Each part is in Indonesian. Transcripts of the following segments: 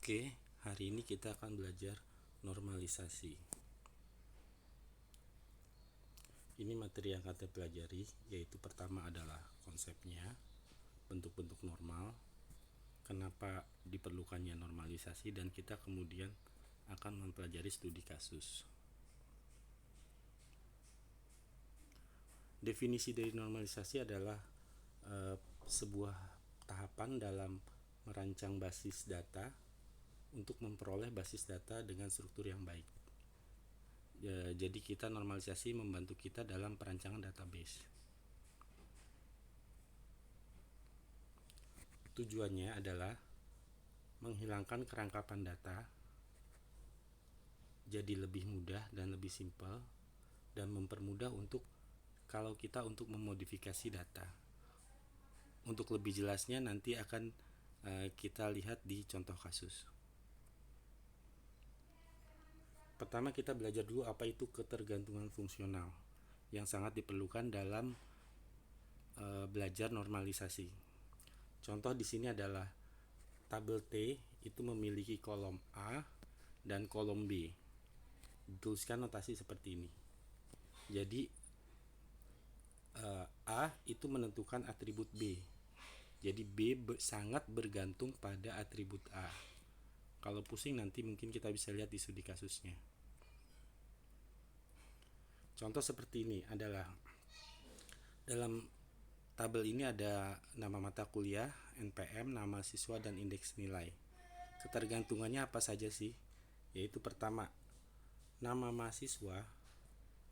Oke, hari ini kita akan belajar normalisasi. Ini materi yang kita pelajari, yaitu pertama adalah konsepnya, bentuk-bentuk normal, kenapa diperlukannya normalisasi, dan kita kemudian akan mempelajari studi kasus. Definisi dari normalisasi adalah sebuah tahapan dalam merancang basis data untuk memperoleh basis data dengan struktur yang baik. Jadi kita normalisasi membantu kita dalam perancangan database. Tujuannya adalah menghilangkan kerangkapan data jadi lebih mudah dan lebih simpel, dan mempermudah untuk memodifikasi data. Untuk lebih jelasnya nanti akan kita lihat di contoh kasus. Pertama kita belajar dulu apa itu ketergantungan fungsional yang sangat diperlukan dalam belajar normalisasi. Contoh di sini adalah tabel T itu memiliki kolom A dan kolom B. Dituliskan notasi seperti ini. Jadi A itu menentukan atribut B. Jadi B sangat bergantung pada atribut A. Kalau pusing nanti mungkin kita bisa lihat di studi kasusnya. Contoh seperti ini adalah dalam tabel ini ada nama mata kuliah, NPM, nama siswa, dan indeks nilai. Ketergantungannya apa saja sih? Yaitu pertama, nama mahasiswa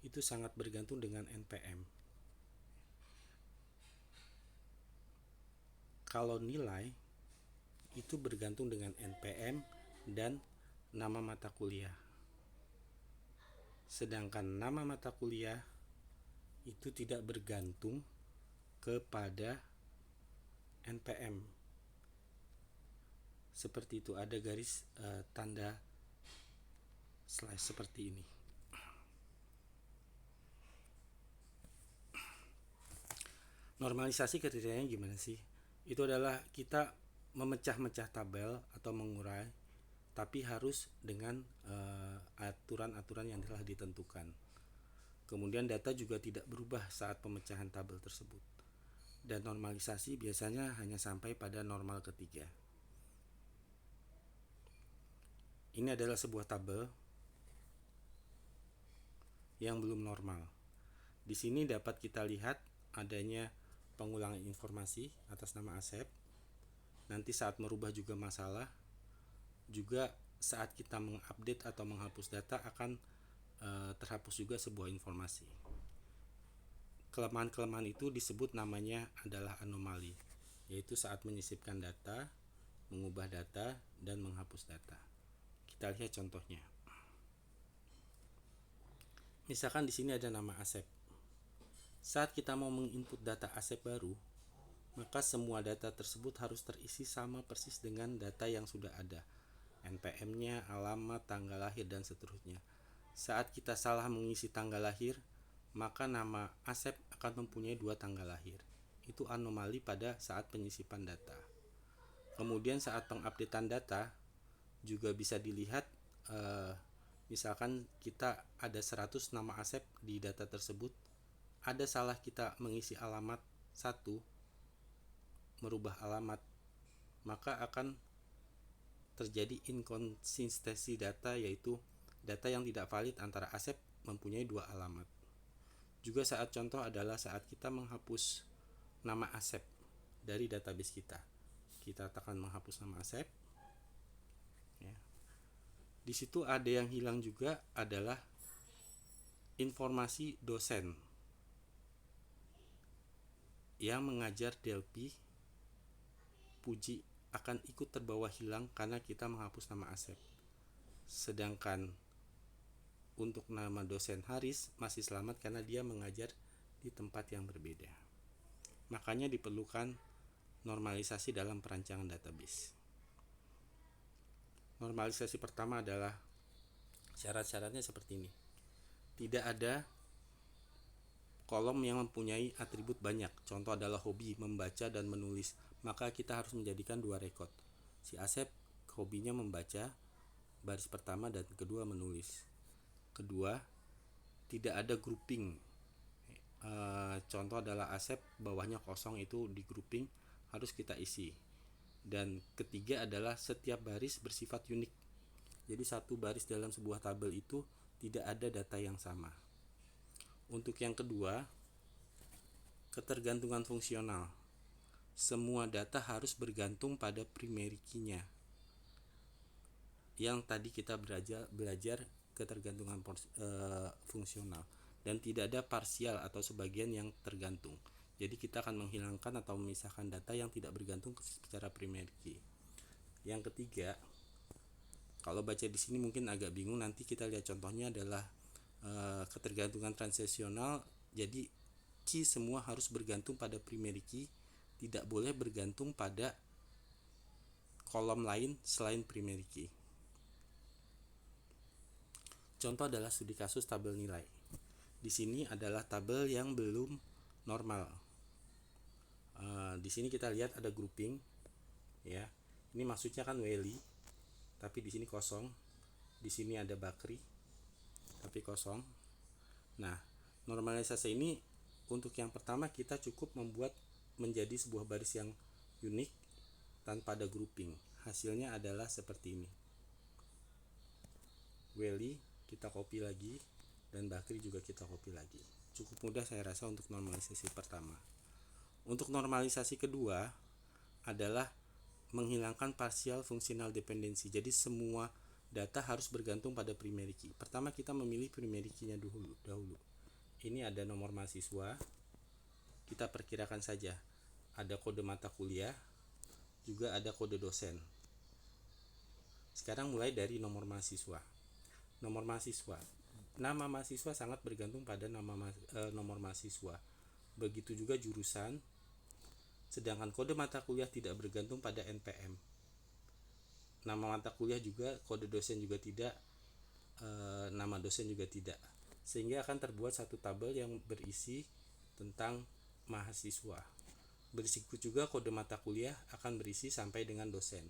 itu sangat bergantung dengan NPM. Kalau nilai itu bergantung dengan NPM dan nama mata kuliah. Sedangkan nama mata kuliah itu tidak bergantung kepada NPM. Seperti itu, ada garis tanda slash seperti ini. Normalisasi kriterianya gimana sih? Itu adalah kita memecah-mecah tabel atau mengurai, tapi harus dengan aturan-aturan yang telah ditentukan. Kemudian data juga tidak berubah saat pemecahan tabel tersebut. Dan normalisasi biasanya hanya sampai pada normal ketiga. Ini adalah sebuah tabel yang belum normal. Di sini dapat kita lihat adanya pengulangan informasi atas nama Asep. Nanti saat merubah juga masalah, juga saat kita mengupdate atau menghapus data akan terhapus juga sebuah informasi. Kelemahan-kelemahan itu disebut namanya adalah anomali, yaitu saat menyisipkan data, mengubah data, dan menghapus data. Kita lihat contohnya. Misalkan di sini ada nama Asep. Saat kita mau menginput data Asep baru, maka semua data tersebut harus terisi sama persis dengan data yang sudah ada. NPM-nya, alamat, tanggal lahir, dan seterusnya. Saat kita salah mengisi tanggal lahir, maka nama Asep akan mempunyai 2 tanggal lahir. Itu anomali pada saat penyisipan data. Kemudian saat pengupdatean data juga bisa dilihat, misalkan kita ada 100 nama Asep di data tersebut, ada salah kita mengisi alamat 1, merubah alamat, maka akan terjadi inkonsistensi data, yaitu data yang tidak valid antara Asep mempunyai 2 alamat. Juga saat contoh adalah saat kita menghapus nama Asep dari database kita. Kita tekan menghapus nama Asep. Ya. Di situ ada yang hilang juga adalah informasi dosen yang mengajar Delphi Puji akan ikut terbawa hilang karena kita menghapus nama Asep. Sedangkan untuk nama dosen Haris masih selamat karena dia mengajar di tempat yang berbeda. Makanya diperlukan normalisasi dalam perancangan database. Normalisasi pertama adalah syarat-syaratnya seperti ini. Tidak ada kolom yang mempunyai atribut banyak. Contoh adalah hobi, membaca, dan menulis. Maka kita harus menjadikan 2 rekod. Si Asep hobinya membaca, baris pertama dan kedua menulis. Kedua, tidak ada grouping. Contoh adalah Asep, bawahnya kosong, itu di grouping harus kita isi. Dan ketiga adalah setiap baris bersifat unik. Jadi satu baris dalam sebuah tabel itu tidak ada data yang sama. Untuk yang kedua, ketergantungan fungsional. Semua data harus bergantung pada primary key-nya. Yang tadi kita belajar ketergantungan fungsional, dan tidak ada parsial atau sebagian yang tergantung. Jadi kita akan menghilangkan atau memisahkan data yang tidak bergantung secara primary key. Yang ketiga, kalau baca di sini mungkin agak bingung, nanti kita lihat contohnya adalah ketergantungan transisional. Jadi key semua harus bergantung pada primary key, tidak boleh bergantung pada kolom lain selain primary key. Contoh adalah studi kasus tabel nilai. Di sini adalah tabel yang belum normal. Di sini kita lihat ada grouping, ya. Ini maksudnya kan Welly, tapi di sini kosong. Di sini ada Bakri, tapi kosong. Nah, normalisasi ini untuk yang pertama kita cukup membuat menjadi sebuah baris yang unik tanpa ada grouping. Hasilnya adalah seperti ini. Welly kita copy lagi, dan Bakri juga kita copy lagi. Cukup mudah saya rasa untuk normalisasi pertama. Untuk normalisasi kedua adalah menghilangkan partial functional dependency. Jadi semua data harus bergantung pada primary key. Pertama kita memilih primary key-nya dahulu. Ini ada nomor mahasiswa. Kita perkirakan saja ada kode mata kuliah, juga ada kode dosen. Sekarang mulai dari nomor mahasiswa. Nomor mahasiswa. Nama mahasiswa sangat bergantung pada nomor mahasiswa. Begitu juga jurusan. Sedangkan kode mata kuliah tidak bergantung pada NPM. Nama mata kuliah juga, kode dosen juga tidak, nama dosen juga tidak. Sehingga akan terbuat satu tabel yang berisi tentang mahasiswa. Berikut juga kode mata kuliah akan berisi sampai dengan dosen.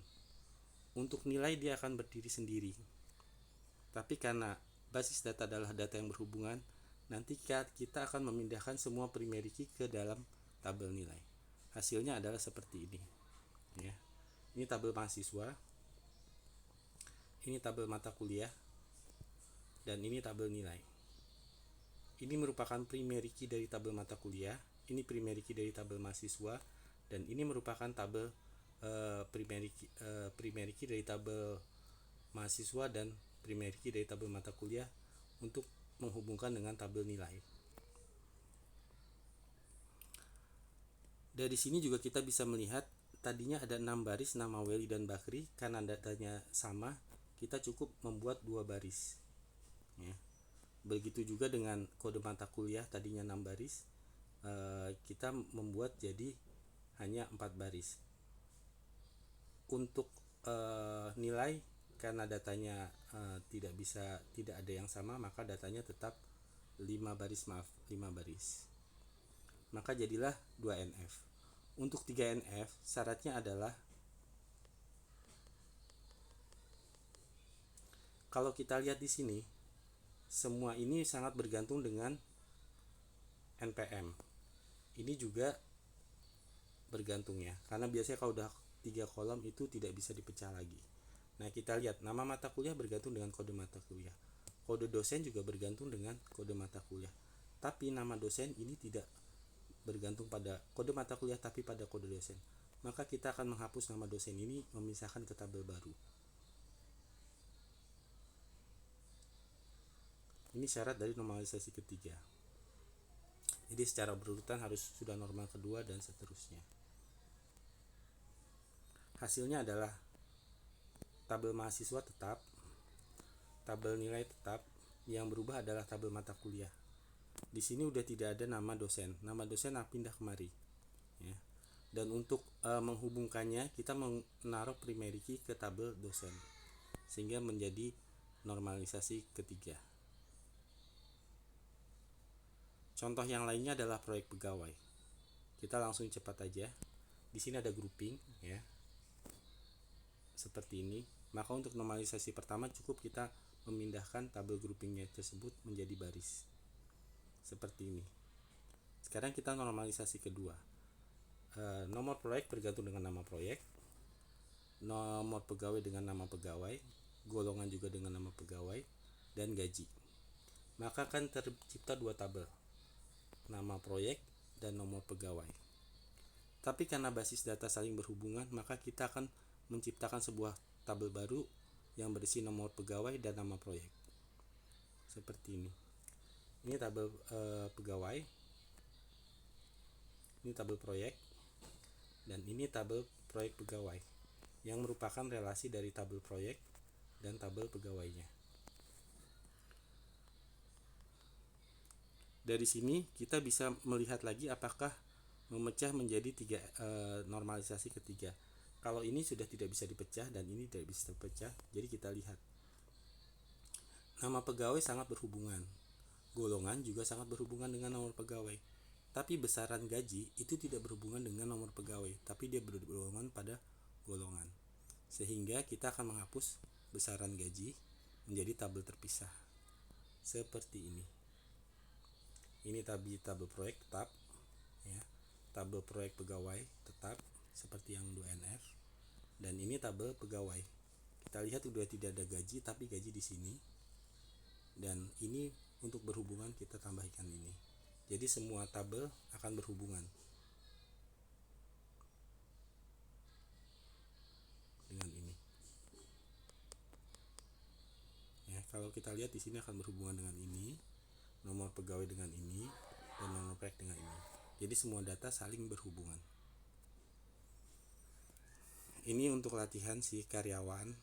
Untuk nilai dia akan berdiri sendiri. Tapi karena basis data adalah data yang berhubungan, nanti kita akan memindahkan semua primary key ke dalam tabel nilai. Hasilnya adalah seperti ini, ya. Ini tabel mahasiswa, ini tabel mata kuliah, dan ini tabel nilai. Ini merupakan primary key dari tabel mata kuliah, ini primary key dari tabel mahasiswa, dan ini merupakan tabel primary key dari tabel mahasiswa dan primary key dari tabel mata kuliah untuk menghubungkan dengan tabel nilai. Dari sini juga kita bisa melihat tadinya ada 6 baris nama Welly dan Bakri. Karena datanya sama, kita cukup membuat 2 baris, ya. Begitu juga dengan kode mata kuliah, tadinya 6 baris, kita membuat jadi hanya 4 baris. Untuk nilai, karena datanya tidak ada yang sama, maka datanya tetap 5 baris. Maka jadilah 2NF. Untuk 3NF syaratnya adalah kalau kita lihat di sini, semua ini sangat bergantung dengan NPM. Ini juga bergantung, ya, karena biasanya kalau udah 3 kolom itu tidak bisa dipecah lagi. Nah, kita lihat nama mata kuliah bergantung dengan kode mata kuliah. Kode dosen juga bergantung dengan kode mata kuliah. Tapi nama dosen ini tidak bergantung pada kode mata kuliah tapi pada kode dosen. Maka kita akan menghapus nama dosen ini, memisahkan ke tabel baru. Ini syarat dari normalisasi ketiga. Jadi secara berurutan harus sudah normal kedua dan seterusnya. Hasilnya adalah tabel mahasiswa tetap, tabel nilai tetap, yang berubah adalah tabel mata kuliah. Di sini udah tidak ada nama dosen pindah kemari, ya. Dan untuk menghubungkannya kita menaruh primary key ke tabel dosen, sehingga menjadi normalisasi ketiga. Contoh yang lainnya adalah proyek pegawai. Kita langsung cepat aja. Di sini ada grouping, ya, seperti ini. Maka untuk normalisasi pertama cukup kita memindahkan tabel groupingnya tersebut menjadi baris seperti ini. Sekarang kita normalisasi kedua. Nomor proyek bergantung dengan nama proyek, nomor pegawai dengan nama pegawai, golongan juga dengan nama pegawai, dan gaji. Maka akan tercipta dua tabel, nama proyek dan nomor pegawai. Tapi karena basis data saling berhubungan, maka kita akan menciptakan sebuah tabel baru yang berisi nomor pegawai dan nama proyek. Seperti ini. Ini tabel pegawai, ini tabel proyek, dan ini tabel proyek pegawai yang merupakan relasi dari tabel proyek dan tabel pegawainya. Dari sini kita bisa melihat lagi apakah memecah menjadi normalisasi ketiga. Kalau ini sudah tidak bisa dipecah dan ini tidak bisa dipecah, jadi kita lihat. Nama pegawai sangat berhubungan. Golongan juga sangat berhubungan dengan nomor pegawai. Tapi besaran gaji itu tidak berhubungan dengan nomor pegawai, tapi dia berhubungan pada golongan. Sehingga kita akan menghapus besaran gaji menjadi tabel terpisah. Seperti ini. Ini tabel proyek tetap, ya. Tabel proyek pegawai tetap seperti yang 2NR, dan ini tabel pegawai. Kita lihat sudah tidak ada gaji, tapi gaji di sini. Dan ini untuk berhubungan kita tambahkan ini. Jadi semua tabel akan berhubungan dengan ini. Ya, kalau kita lihat di sini akan berhubungan dengan ini, nomor pegawai dengan ini, dan nomor proyek dengan ini. Jadi semua data saling berhubungan. Ini untuk latihan si karyawan.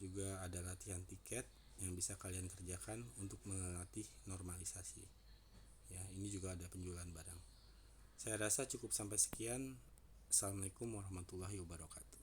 Juga ada latihan tiket yang bisa kalian kerjakan untuk melatih normalisasi. Ya, ini juga ada penjualan barang. Saya rasa cukup sampai sekian. Assalamualaikum warahmatullahi wabarakatuh.